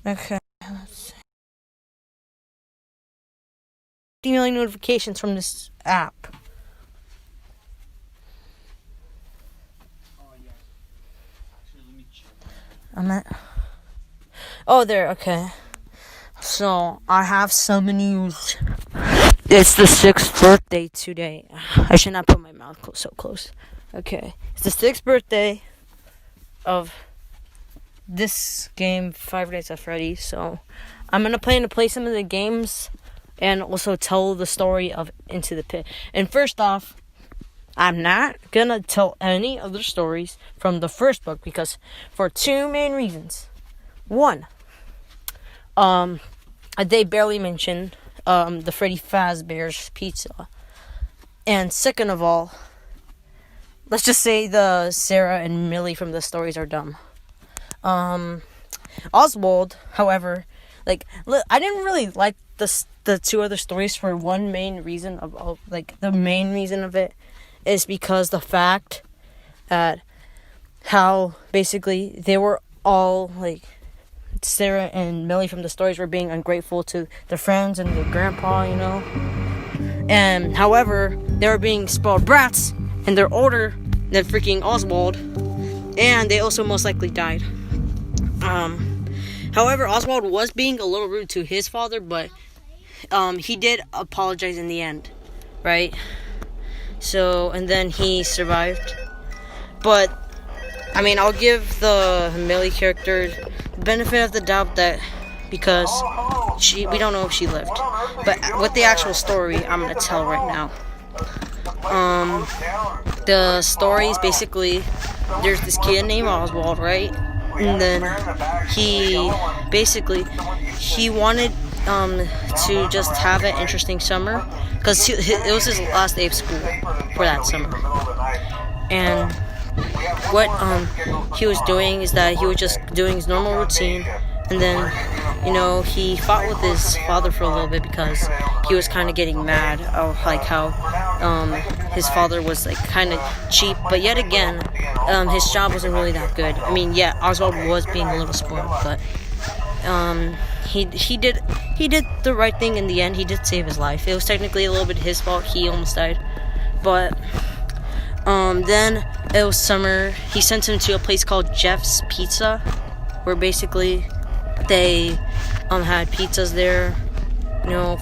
Okay, let's see. 50 million notifications from this app. I'm at. Oh, there. Okay. So I have some news. It's the 6th birthday today. I should not put my mouth so close. Okay, it's the 6th birthday of this game, Five Nights at Freddy's. So I'm gonna play some of the games and also tell the story of Into the Pit. And first off, I'm not gonna tell any of the stories from the first book because for two main reasons. One, they barely mentioned the Freddy Fazbear's Pizza, and second of all, let's just say the Sarah and Millie from the stories are dumb. Oswald, however, I didn't really like the two other stories for one main reason the main reason of it is because the fact that how basically they were all Sarah and Millie from the stories were being ungrateful to their friends and their grandpa, and however they were being spoiled brats and they're older than freaking Oswald, and they also most likely died. However, Oswald was being a little rude to his father, but he did apologize in the end, right? So, and then he survived. But, I'll give the Millie character the benefit of the doubt that because we don't know if she lived. But with the actual story, I'm going to tell right now. The story is basically, there's this kid named Oswald, right? And then he wanted to just have an interesting summer because it was his last day of school for that summer. And what he was doing is that he was just doing his normal routine, and then he fought with his father for a little bit because he was kind of getting mad of how his father was kind of cheap, but yet again his job wasn't really that good. Yeah, Oswald was being a little spoiled, but he did the right thing in the end. He did save his life. It was technically a little bit his fault. He almost died, but then it was summer. He sent him to a place called Jeff's Pizza, where basically they had pizzas there,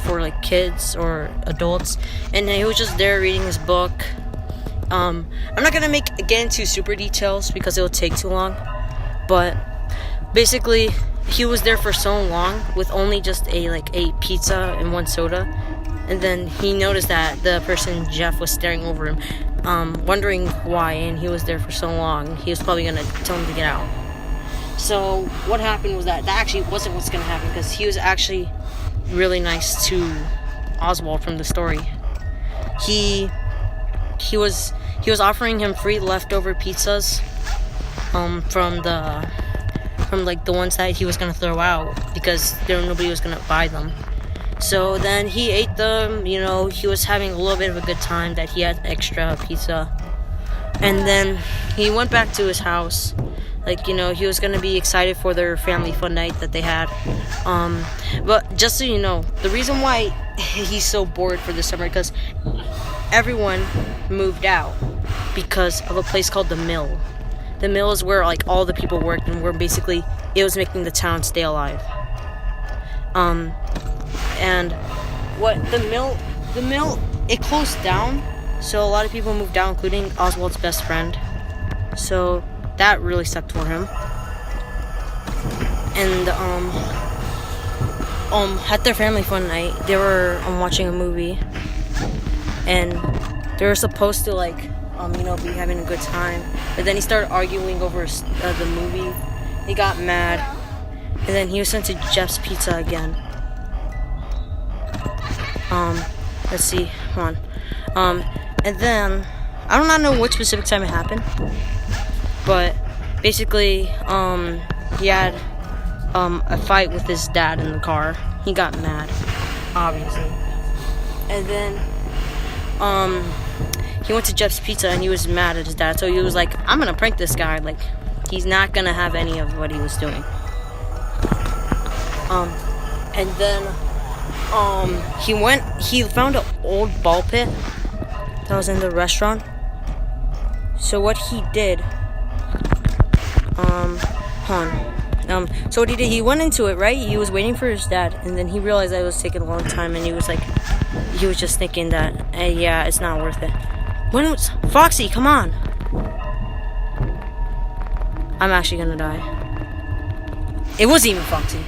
for kids or adults, and he was just there reading his book. I'm not gonna get into super details because it'll take too long, but basically he was there for so long with only just a pizza and one soda, and then he noticed that the person Jeff was staring over him, wondering why, and he was there for so long. He was probably gonna tell him to get out. So what happened was that actually wasn't what's gonna happen, because he was actually really nice to Oswald from the story. He was offering him free leftover pizzas from the ones that he was gonna throw out because nobody was gonna buy them. So then he ate them. He was having a little bit of a good time that he had extra pizza, and then he went back to his house. He was gonna be excited for their family fun night that they had. But just so you know, the reason why he's so bored for the summer because everyone moved out because of a place called the Mill. The Mill is where all the people worked, and where basically it was making the town stay alive. And what the mill it closed down, so a lot of people moved out, including Oswald's best friend. So that really sucked for him. And at their family fun night, they were watching a movie, and they were supposed to be having a good time, but then he started arguing over the movie. He got mad, and then he was sent to Jeff's Pizza again. Let's see, hold on. And then I do not know what specific time it happened, but basically he had a fight with his dad in the car. He got mad, obviously, and then he went to Jeff's Pizza and he was mad at his dad, so he was like, I'm gonna prank this guy, he's not gonna have any of what he was doing. And then he found an old ball pit that was in the restaurant. So what he did, so what he did, he went into it, right? He was waiting for his dad, and then he realized that it was taking a long time, and he was just thinking that, yeah, it's not worth it. When was Foxy? Come on! I'm actually gonna die. It wasn't even Foxy.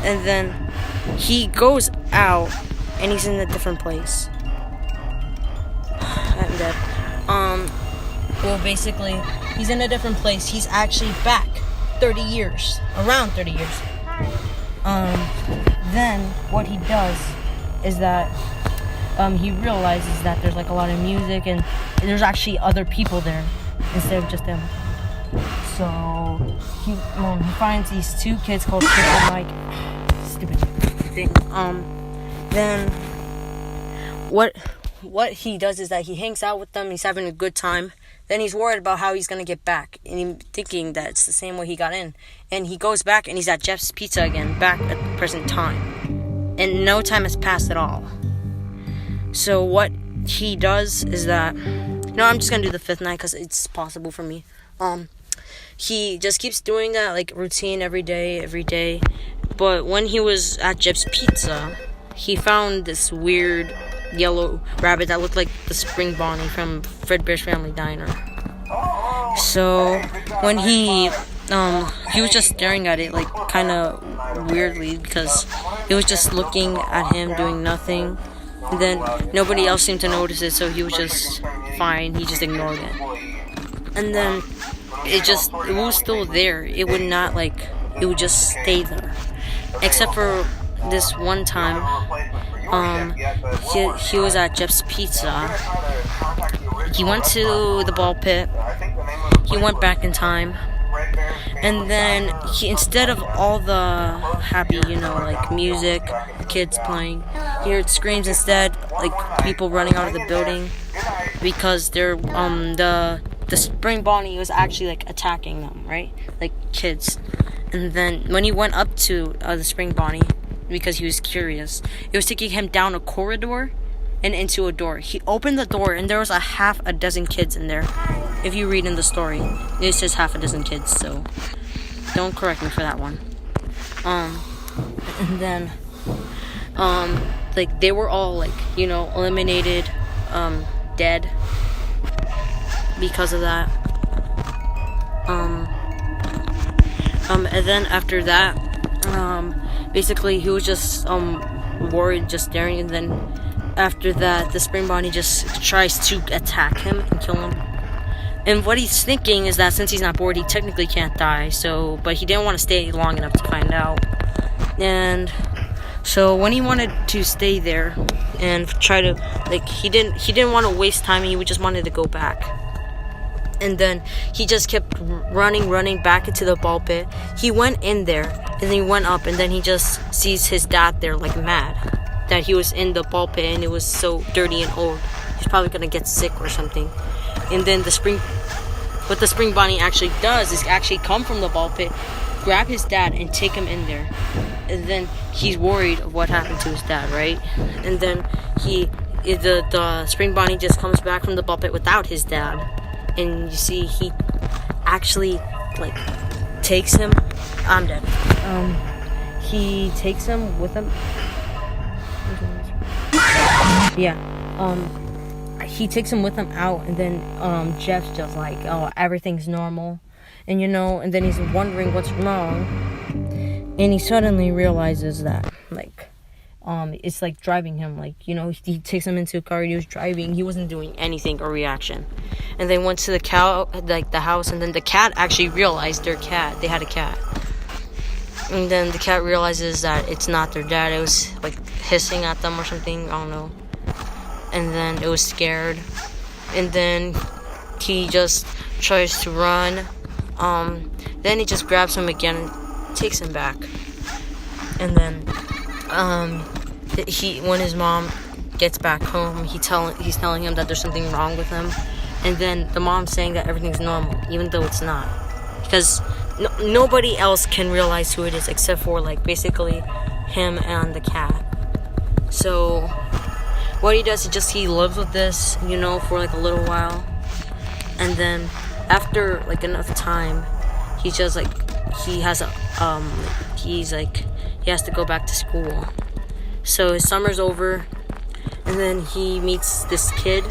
And then he goes out, and he's in a different place. I'm dead. Well, basically, he's in a different place. He's actually back 30 years. Around 30 years. Then, what he does is that, he realizes that there's, like, a lot of music, and there's actually other people there, instead of just him. So, he finds these two kids called Chris and Mike. Stupid thing. Then, what he does is that he hangs out with them, he's having a good time. Then he's worried about how he's going to get back, and he's thinking that it's the same way he got in. And he goes back, and he's at Jeff's Pizza again, back at the present time. And no time has passed at all. So what he does is that, I'm just going to do the fifth night, because it's possible for me. He just keeps doing that, like, routine every day. But when he was at Jeff's Pizza, he found this weird yellow rabbit that looked like the Spring Bonnie from Fredbear's Family Diner. So when he was just staring at it, like, kind of weirdly, because he was just looking at him doing nothing. And then nobody else seemed to notice it, so he was just fine. He just ignored it. And then it was still there. It would not, like, it would just stay there. Except for this one time, he was at Jeff's Pizza. He went to the ball pit. He went back in time. And then instead of all the happy, like music, kids playing, he heard screams instead, like people running out of the building, because they're the Spring Bonnie was actually, like, attacking them, right? Like, kids. And then when he went up to the Spring Bonnie, because he was curious, it was taking him down a corridor and into a door. He opened the door, and there was half a dozen kids in there. If you read in the story, it says half a dozen kids, so don't correct me for that one. And then, like, they were all, like, eliminated, dead because of that. And then after that, basically he was just worried, just staring, and then after that the Spring Bonnie just tries to attack him and kill him. And what he's thinking is that since he's not bored, he technically can't die, but he didn't want to stay long enough to find out. And so when he wanted to stay there and try to, like, he didn't want to waste time, and he just wanted to go back. And then he just kept running back into the ball pit. He went in there, and then he went up, and then he just sees his dad there, like, mad that he was in the ball pit, and it was so dirty and old. He's probably gonna get sick or something. And then what the Spring Bonnie actually does is actually come from the ball pit, grab his dad, and take him in there. And then he's worried of what happened to his dad, right? And then the Spring Bonnie just comes back from the ball pit without his dad. And you see, he actually, like, takes him. I'm dead. He takes him with him. Yeah. He takes him with him out, and then Jeff's just like, oh, everything's normal, and and then he's wondering what's wrong, and he suddenly realizes that, like, it's like driving him, like, he takes him into a car, he was driving, he wasn't doing anything or reaction. And they went to the house, and then the cat actually realized they had a cat. And then the cat realizes that it's not their dad. It was, like, hissing at them or something, I don't know. And then it was scared. And then he just tries to run. Then he just grabs him again and takes him back. And then when his mom gets back home, he's telling him that there's something wrong with him. And then the mom's saying that everything's normal, even though it's not. Because nobody else can realize who it is except for like basically him and the cat. So what he does is he lives with this, for like a little while, and then after like enough time, he has to go back to school. So his summer's over, and then he meets this kid,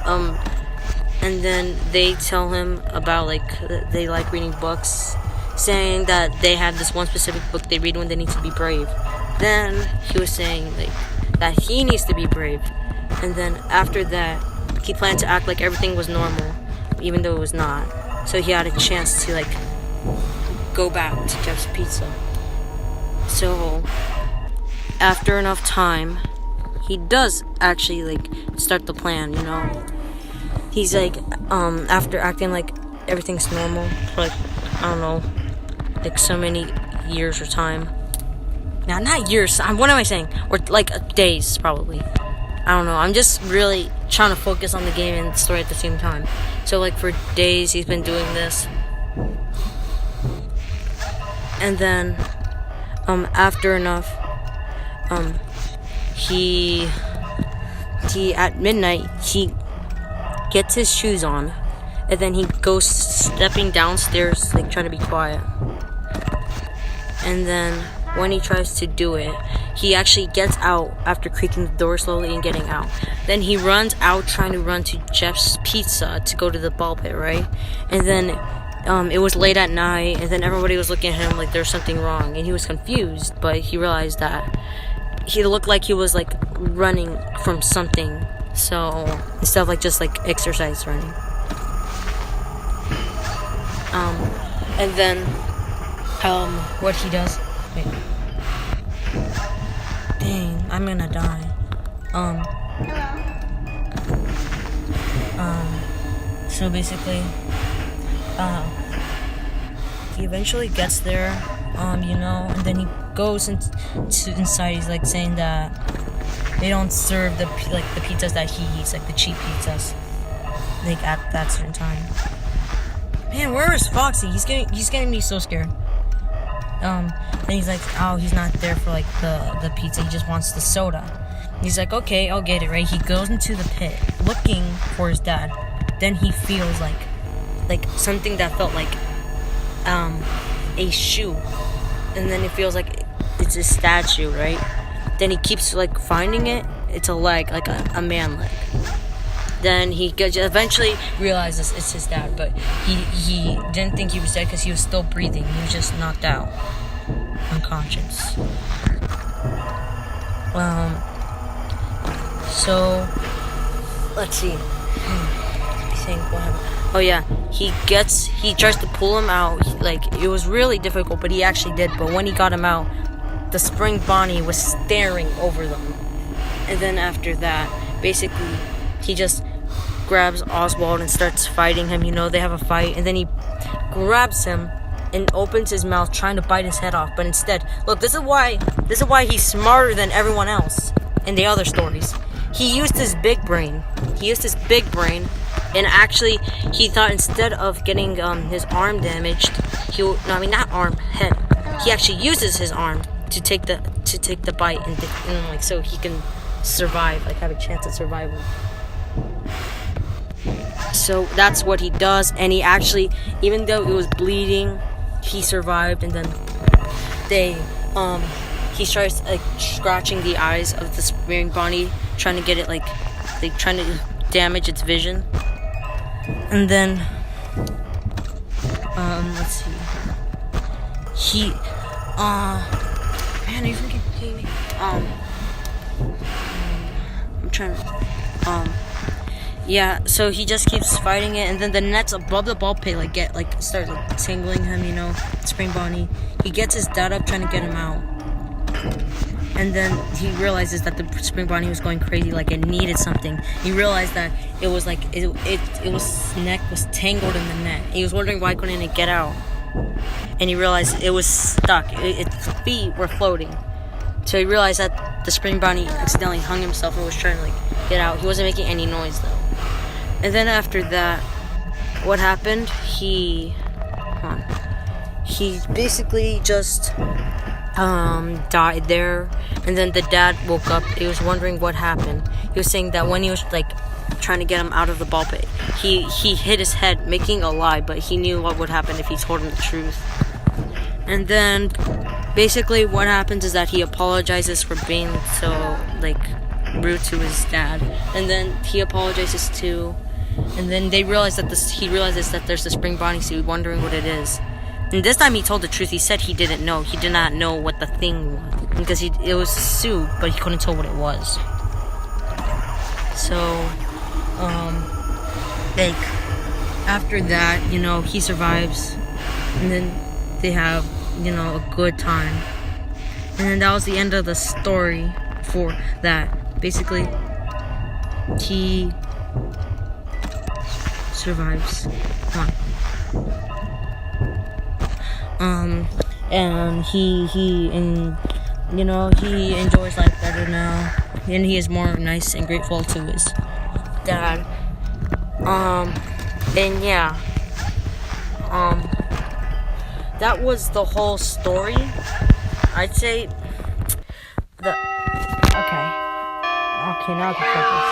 and then they tell him about they like reading books, saying that they have this one specific book they read when they need to be brave. Then he was saying that he needs to be brave, and then after that he planned to act like everything was normal, even though it was not. So he had a chance to go back to Jeff's Pizza. So after enough time, he does actually start the plan. He's after acting like everything's normal for I don't know, so many years or time. Now, not years. What am I saying? Or days, probably. I don't know. I'm just really trying to focus on the game and the story at the same time. So for days he's been doing this, and then after enough, he at midnight he gets his shoes on, and then he goes stepping downstairs trying to be quiet. And then when he tries to do it, he actually gets out after creaking the door slowly and getting out. Then he runs out trying to run to Jeff's Pizza to go to the ball pit, right? And then it was late at night, and then everybody was looking at him like there's something wrong, and he was confused, but he realized that he looked like he was running from something. So instead of just exercise running. And then what he does, wait, dang, I'm gonna die. So basically, he eventually gets there, and then he goes inside. He's saying that they don't serve the pizzas that he eats, the cheap pizzas, at that certain time. Man, where is Foxy? He's getting me so scared. Then he's oh, he's not there for the pizza. He just wants the soda. He's okay, I'll get it, right? He goes into the pit looking for his dad. Then he feels something that felt a shoe, and then it feels it's a statue, right? Then he keeps finding it. It's a leg, a man leg. Then he eventually realizes it's his dad, but he didn't think he was dead because he was still breathing. He was just knocked out, unconscious. So let's see. I think what happened. Oh yeah, he tries to pull him out. It was really difficult, but he actually did. But when he got him out, the spring Bonnie was staring over them. And then after that, basically, he just grabs Oswald and starts fighting him. They have a fight, and then he grabs him and opens his mouth trying to bite his head off. But instead, look, this is why he's smarter than everyone else in the other stories. He used his big brain. And actually, he thought instead of getting his arm damaged, head. He actually uses his arm to take the bite and so he can survive, have a chance at survival. So that's what he does, and he actually, even though it was bleeding, he survived. And then he starts scratching the eyes of the spring Bonnie, trying to get it trying to damage its vision. And then let's see, he man, are you freaking kidding me? I'm trying to yeah, so he just keeps fighting it, and then the nets above the ball pit start tingling him, spring Bonnie. He gets his dad up trying to get him out, and then he realizes that the spring Bonnie was going crazy, it needed something. He realized that it was its neck was tangled in the net. He was wondering why couldn't it get out, and he realized it was stuck. Its feet were floating. So he realized that the spring Bonnie accidentally hung himself and was trying to get out. He wasn't making any noise though. And then after that, what happened? He he basically just died there, and then the dad woke up. He was wondering what happened. He was saying that when he was like trying to get him out of the ball pit, he hit his head, making a lie, but he knew what would happen if he told him the truth. And then basically what happens is that he apologizes for being so like rude to his dad, and then he apologizes too, and then he realizes that there's a spring bodysuit, wondering what it is. And this time he told the truth. He said he didn't know. He did not know what the thing was, because it was a suit, but he couldn't tell what it was. So like after that, he survives, and then they have a good time. And then that was the end of the story for that. Basically, he survives. And he enjoys life better now, and he is more nice and grateful to his dad. And yeah, that was the whole story. I'd say okay, now I can focus.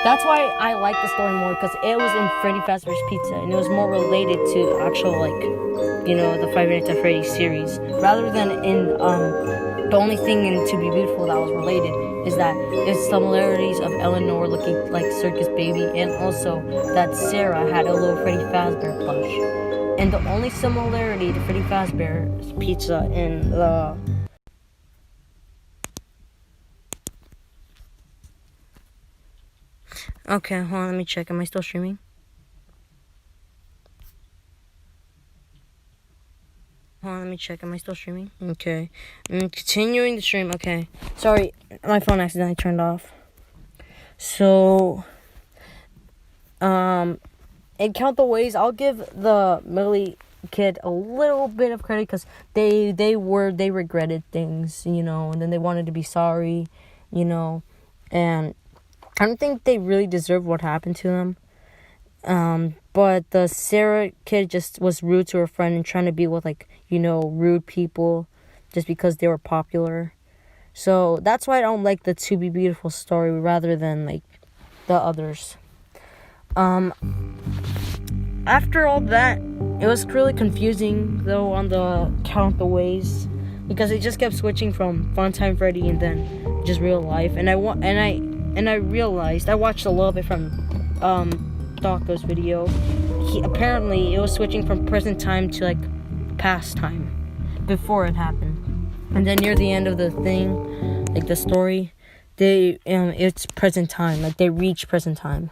That's why I like the story more, because it was in Freddy Fazbear's Pizza, and it was more related to actual, the Five Nights at Freddy's series, rather than in, the only thing in To Be Beautiful that was related is that there's similarities of Eleanor looking like Circus Baby, and also that Sarah had a little Freddy Fazbear plush. And the only similarity to Freddy Fazbear's Pizza in the Okay, hold on, let me check. Am I still streaming? Hold on, let me check. Am I still streaming? Okay. Continuing the stream. Okay. Sorry, my phone accidentally turned off. So, in Count the Ways, I'll give the Millie kid a little bit of credit, because they regretted things, and then they wanted to be sorry, and I don't think they really deserve what happened to them. But the Sarah kid just was rude to her friend and trying to be with, rude people just because they were popular. So that's why I don't like the To Be Beautiful story rather than, the others. After all that, it was really confusing, though, on the Count the Ways, because it just kept switching from Funtime Freddy and then just real life. And I realized, I watched a little bit from Doco's video. Apparently it was switching from present time to past time before it happened. And then near the end of the thing, the story, it's present time. They reach present time.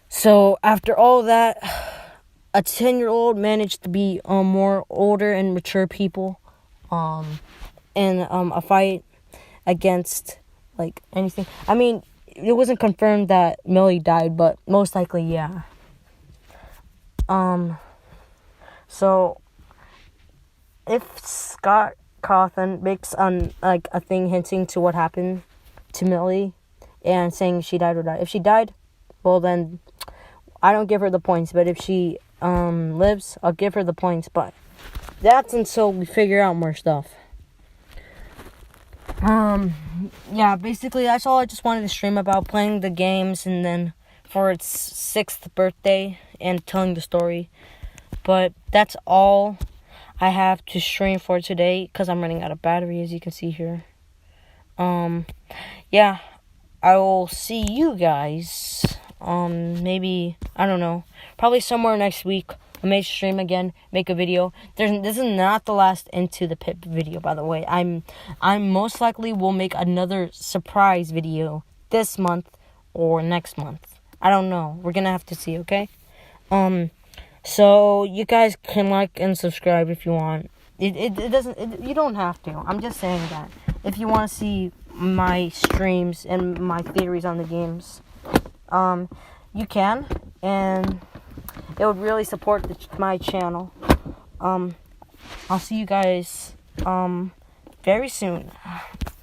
So after all that, a 10-year-old managed to be more older and mature people in a fight against anything. I mean, it wasn't confirmed that Millie died, but most likely, yeah. So if Scott Cawthon makes a thing hinting to what happened to Millie and saying she died or died. If she died, well then I don't give her the points, but if she lives, I'll give her the points, but that's until we figure out more stuff. Yeah, basically that's all I just wanted to stream about, playing the games and then for its 6th birthday and telling the story. But that's all I have to stream for today, because I'm running out of battery, as you can see here. Yeah, I will see you guys, maybe, I don't know, probably somewhere next week. I may stream again, make a video. This is not the last Into the Pit video, by the way. I'm most likely will make another surprise video this month or next month. I don't know. We're gonna have to see, okay? So you guys can like and subscribe if you want. It doesn't. You don't have to. I'm just saying that if you want to see my streams and my theories on the games, you can, and it would really support my channel. I'll see you guys very soon.